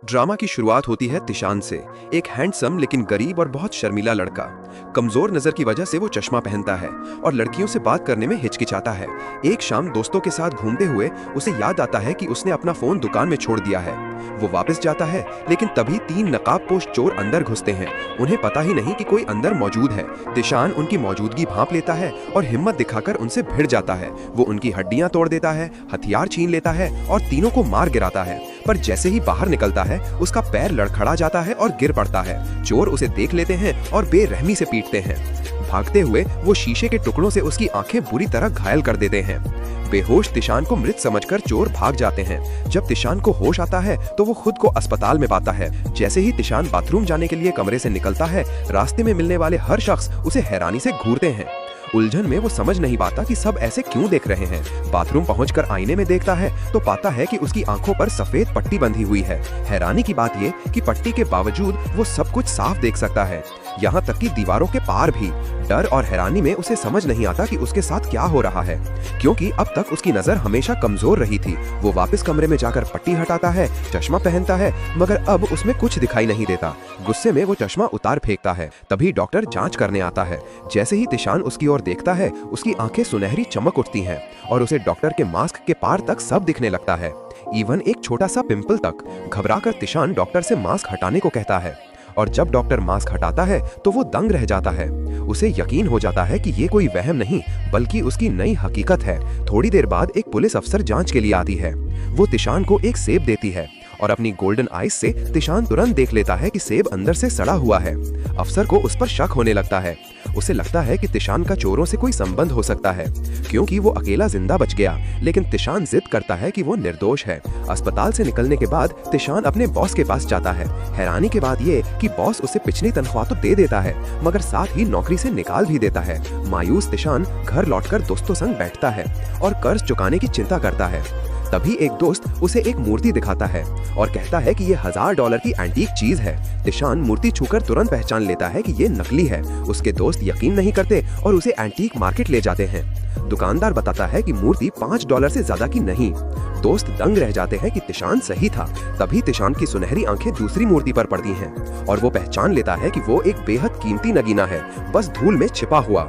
Drama की शुरुआत होती है तिशान से। एक हैंडसम लेकिन गरीब और बहुत शर्मीला लड़का। कमजोर नजर की वजह से वो चश्मा पहनता है और लड़कियों से बात करने में हिचकिचाता है। एक शाम दोस्तों के साथ घूमते हुए उसे याद आता है कि उसने अपना फोन दुकान में छोड़ दिया है। वो वापस जाता है, लेकिन तभी 3 नकाबपोश चोर अंदर घुसते हैं। उन्हें पता ही नहीं कि कोई अंदर मौजूद है। तिशान उनकी मौजूदगी भांप लेता है और हिम्मत दिखाकर उनसे भिड़ जाता है। वो उनकी हड्डियां तोड़ देता है, हथियार छीन लेता है और तीनों को मार गिराता है। पर जैसे ही बाहर निकलता है, उसका पैर लड़खड़ा जाता है और गिर पड़ता है। चोर उसे देख लेते हैं और बेरहमी से पीटते हैं। भागते हुए वो शीशे के टुकड़ों से उसकी आंखें बुरी तरह घायल कर देते हैं। बेहोश तिशान को मृत समझकर चोर भाग जाते हैं। जब तिशान को होश आता है तो वो खुद को अस्पताल में पाता है। जैसे ही तिशान बाथरूम जाने के लिए कमरे से निकलता है, रास्ते में मिलने वाले हर शख्स उसे हैरानी से घूरते हैं। उलझन में वो समझ नहीं पाता कि सब ऐसे क्यों देख रहे हैं। बाथरूम पहुंचकर आईने में देखता है तो पाता है कि उसकी आंखों पर सफेद पट्टी बंधी हुई है। हैरानी की बात ये कि पट्टी के बावजूद वो सब कुछ साफ देख सकता है, यहाँ तक कि दीवारों के पार भी। डर और हैरानी में उसे समझ नहीं आता कि उसके साथ क्या हो रहा है, क्योंकि अब तक उसकी नजर हमेशा कमजोर रही थी। वो वापस कमरे में जाकर पट्टी हटाता है, चश्मा पहनता है, मगर अब उसमें कुछ दिखाई नहीं देता। गुस्से में वो चश्मा उतार फेंकता है। तभी डॉक्टर जांच करने आता है। जैसे ही तिशान उसकी ओर देखता है, उसकी आंखें सुनहरी चमक उठती हैं और उसे डॉक्टर के मास्क के पार तक सब दिखने लगता है, इवन एक छोटा सा पिंपल तक। घबराकर तिशान डॉक्टर से मास्क हटाने को कहता है और जब डॉक्टर मास्क हटाता है तो वो दंग रह जाता है। उसे यकीन हो जाता है कि ये कोई वहम नहीं बल्कि उसकी नई हकीकत है। थोड़ी देर बाद एक पुलिस अफसर जांच के लिए आती है। वो तिशान को एक सेब देती है और अपनी गोल्डन आइज से तिशान तुरंत देख लेता है कि सेब अंदर से सड़ा हुआ है। अफसर को उस पर शक होने लगता है। उसे लगता है कि तिशान का चोरों से कोई संबंध हो सकता है, क्योंकि वो अकेला जिंदा बच गया। लेकिन तिशान जिद करता है कि वो निर्दोष है। अस्पताल से निकलने के बाद तिशान अपने बॉस के पास जाता है। हैरानी की बात ये कि बॉस उसे पिछली तनख्वाह तो दे देता है, मगर साथ ही नौकरी से निकाल भी देता है। मायूस तिशान घर लौटकर दोस्तों संग बैठता है और कर्ज चुकाने की चिंता करता है। तभी एक दोस्त उसे एक मूर्ति दिखाता है और कहता है कि ये $1000 की एंटीक चीज है। तिशान मूर्ति छूकर तुरंत पहचान लेता है कि ये नकली है। उसके दोस्त यकीन नहीं करते और उसे एंटीक मार्केट ले जाते हैं। दुकानदार बताता है कि मूर्ति $5 से ज्यादा की नहीं। दोस्त दंग रह जाते हैं कि तिशान सही था। तभी तिशान की सुनहरी आंखें दूसरी मूर्ति पर पड़ती हैं और वो पहचान लेता है कि वो एक बेहद कीमती नगीना है, बस धूल में छिपा हुआ।